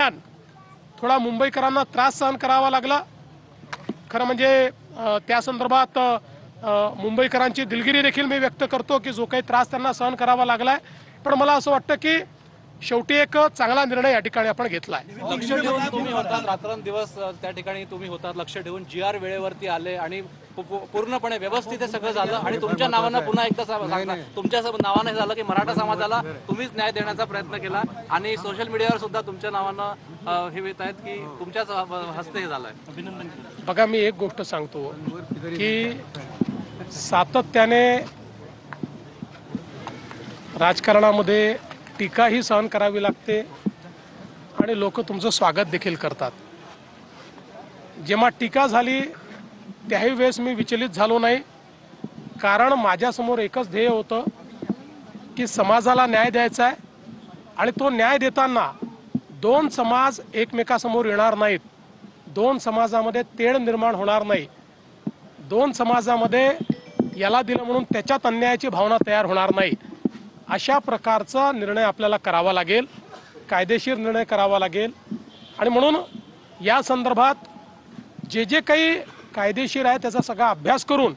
दरम्यान थोडा मुंबईकरांना त्रास सहन करावा लागला। खरं म्हणजे त्या संदर्भात मुंबईकरांची दिलगिरी देखील मी व्यक्त करतो की जो काही त्रास त्यांना सहन करावा लागलाय, पण मला असं वाटतं की शेवटी एक चांगला निर्णय या ठिकाणी आपण घेतलाय। लक्ष ठेवून तुम्ही होता, रात्रंदिवस त्या ठिकाणी तुम्ही होतात, लक्ष ठेवून GR वेळेवरती आले आणि पूर्णपणे व्यवस्थित हे सगळं झालं आणि तुमच्या नावानं पुन्हा एकदा सांगता, तुमच्या नावानं झालं की मराठा समाजाला तुम्हीच न्याय देण्याचा प्रयत्न केला आणि सोशल मीडियावर सुद्धा तुमच्या नावानं हे येत आहेत की तुमच्याच हस्ते हे झालंय। अभिनंदन। बघा, मी एक गोष्ट सांगतो की सातत्याने राजकारणामध्ये टीकाही सहन करावी लागते आणि लोक तुमचं स्वागत देखील करतात। जेव्हा टीका झाली त्याही वेळेस मी विचलित झालो नाही, कारण माझ्यासमोर एकच ध्येय होतं की समाजाला न्याय द्यायचा आहे आणि तो न्याय देताना दोन समाज एकमेकासमोर येणार नाहीत, दोन समाजामध्ये तेढ निर्माण होणार नाही, दोन समाजामध्ये याला दिलं म्हणून त्याच्यात अन्यायाची भावना तयार होणार नाही। अशा प्रकारचा निर्णय आपल्याला करावा लागेल, कायदेशीर निर्णय करावा लागेल आणि म्हणून या संदर्भात जे जे काही कायदेशीर आहे त्याचा सगळा अभ्यास करून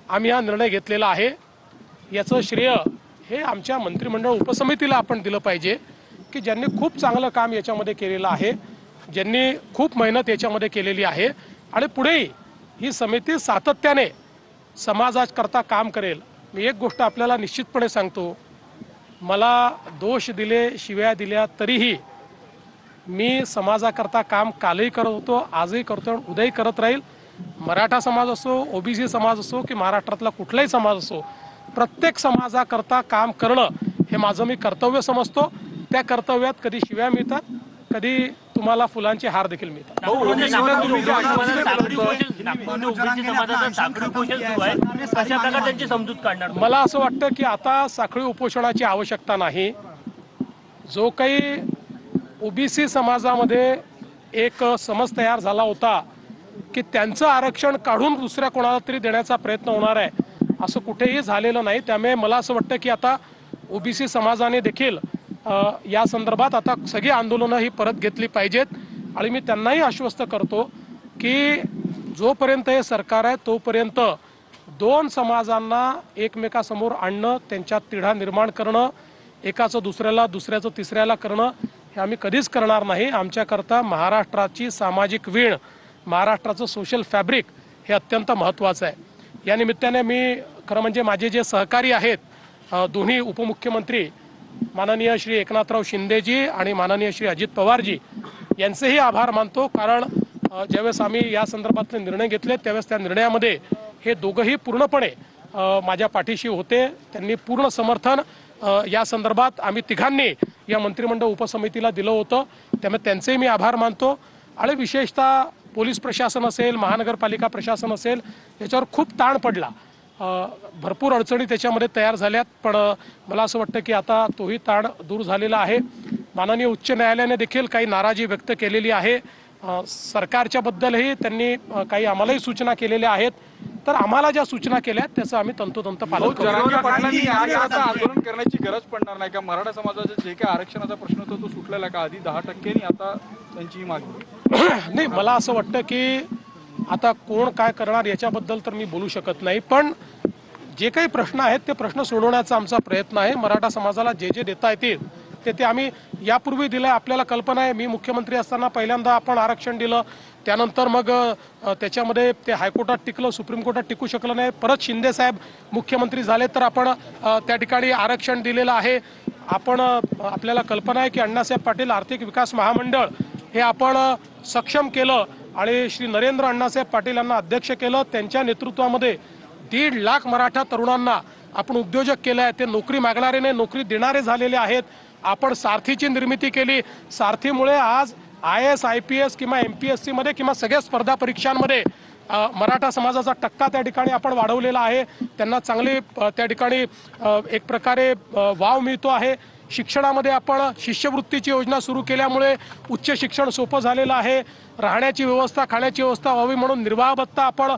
आम्ही हा निर्णय घेतलेला आहे। याचं श्रेय हे आमच्या मंत्रिमंडळ उपसमितीला आपण दिलं पाहिजे की ज्यांनी खूप चांगलं काम याच्यामध्ये केलेलं आहे, ज्यांनी खूप मेहनत याच्यामध्ये केलेली आहे आणि पुढेही ही समिती सातत्याने समाजाकरता काम करेल। मी एक गोष्ट आपल्याला निश्चितपणे सांगतो, मला दोष दिले, शिव्या दिल्या तरीही मी समाजाकरता काम कालही करत होतो, आजही करतो आणि उद्याही करत राहील। मराठा समाज असो, OBC समाज असो की महाराष्ट्रातला कुठलाही समाज असो, प्रत्येक समाजाकरता काम करणं हे माझं मी कर्तव्य समजतो। त्या कर्तव्यात कधी शिव्या मिळतात, कधी तुम्हाला फुलांचे हार देखील मिळतात। मला असं वाटतं की आता साखळी उपोषणाची आवश्यकता नाही। जो काही OBC समाजामध्ये एक समज तयार झाला होता की त्यांचं आरक्षण काढून दुसऱ्या कोणाला तरी देण्याचा प्रयत्न होणार आहे, असं कुठेही झालेलं नाही। त्यामुळे मला असं वाटतं की आता OBC समाजाने देखील या संदर्भात आता सगळी आंदोलनं ही परत घेतली पाहिजेत आणि मी त्यांनाही आश्वस्त करतो की जोपर्यंत हे सरकार आहे तोपर्यंत दोन समाजांना एकमेकासमोर आणणं, त्यांच्यात तिढा निर्माण करणं, एकाचं दुसऱ्याला, दुसऱ्याचं तिसऱ्याला करणं हे आम्ही कधीच करणार नाही। आमच्याकरता महाराष्ट्राची सामाजिक वीण, महाराष्ट्राचं सोशल फॅब्रिक हे अत्यंत महत्त्वाचं आहे। या निमित्ताने मी खरं म्हणजे माझे जे सहकारी आहेत, दोन्ही उपमुख्यमंत्री माननीय श्री एकनाथराव शिंदेजी आणि माननीय श्री अजित पवारजी यांचेही आभार मानतो, कारण ज्यावेळेस आम्ही या संदर्भातले निर्णय घेतले त्यावेळेस त्या निर्णयामध्ये हे दोघंही पूर्णपणे माझ्या पाठीशी होते। त्यांनी पूर्ण समर्थन या संदर्भात आम्ही तिघांनी या मंत्रिमंडळ उपसमितीला दिलं होतं, त्यामुळे त्यांचेही मी आभार मानतो। आणि विशेषतः पोलीस प्रशासन असेल, महानगरपालिका प्रशासन असेल, याच्यावर खूप ताण पडला, भरपूर अडचणी त्याच्यामध्ये तयार झाल्यात, पण मला असं वाटतं की आता तोही ताण दूर झालेला आहे। माननीय उच्च न्यायालयाने देखील काही नाराजी व्यक्त केलेली आहे, सरकारच्या बद्दलही त्यांनी काही आम्हालाही सूचना केलेल्या आहेत, तर आम्हाला ज्या सूचना केल्या त्याचं आम्ही तंतोतंत पालन करू। आंदोलन करण्याची गरज पडणार नाही का? मराठा समाजाचा जे काही आरक्षणाचा प्रश्न होता तो सुटलेला का? आधी 10% आता त्यांची मागणी नाही, मला असं वाटतं की आता कोण काय करणार याच्याबद्दल तर मी बोलू शकत नाही, पण जे काही प्रश्न आहेत ते प्रश्न सोडवण्याचा आमचा प्रयत्न आहे। मराठा समाजाला जे जे देता येतील ते आम्ही यापूर्वी दिलं। आपल्याला कल्पना आहे, मी मुख्यमंत्री असताना पहिल्यांदा आपण आरक्षण दिलं, त्यानंतर मग त्याच्यामध्ये ते हायकोर्टात टिकलं, सुप्रीम कोर्टात टिकू शकलं नाही, परत शिंदे साहेब मुख्यमंत्री झाले तर आपण त्या ठिकाणी आरक्षण दिलेलं आहे। आपण आपल्याला कल्पना आहे की अण्णासाहेब पाटील आर्थिक विकास महामंडळ हे आपण सक्षम केलं आणि श्री नरेंद्र अण्णासाहेब पाटील यांना अध्यक्ष केलं। त्यांच्या नेतृत्वामध्ये 1.5 लाख मराठा तरुणांना आपण उद्योजक केले आहे, ते नोकरी मागणारे नाही, नोकरी देणारे झालेले आहेत। आपण सारथीची निर्मिती केली, सारथीमुळे आज IAS IPS किंवा MPSC मध्ये किंवा सगळ्या स्पर्धा परीक्षांमध्ये मराठा समाजाचा टक्का त्या ठिकाणी आपण वाढवलेला आहे, त्यांना चांगली त्या ठिकाणी एक प्रकारे वाव मिळतो आहे। शिक्षणामध्ये आपण शिष्यवृत्तीची योजना सुरू केल्यामुळे उच्च शिक्षण सोपं झालेलं आहे. राहण्याची व्यवस्था, खाण्याची व्यवस्था व्हावी म्हणून निर्वाह भत्ता आपण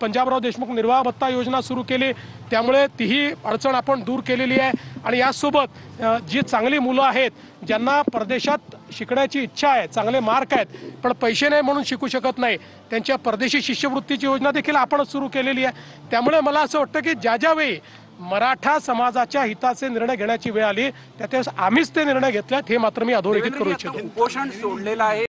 पंजाबराव देशमुख निर्वाह भत्ता योजना सुरू केली, त्यामुळे तीही अडचण आपण दूर केलेली आहे. आणि यासोबत जी चांगली मुलं आहेत, ज्यांना परदेशात शिकण्याची इच्छा आहे, चांगले मार्क आहेत, पण पैसे नाही म्हणून शिकू शकत नाही, त्यांच्या परदेशी शिष्यवृत्तीची योजना देखील आपण सुरू केलेली आहे. त्यामुळे मला असं वाटतं की ज्या वेळी मराठा समाजाच्या हिताचे निर्णय घेण्याची वेळ आली, त्यावेळेस आम्हीच ते निर्णय घेतलेत, हे मात्र मी अधोरेखित करू इच्छितो. उपोषण सोडलेलं आहे.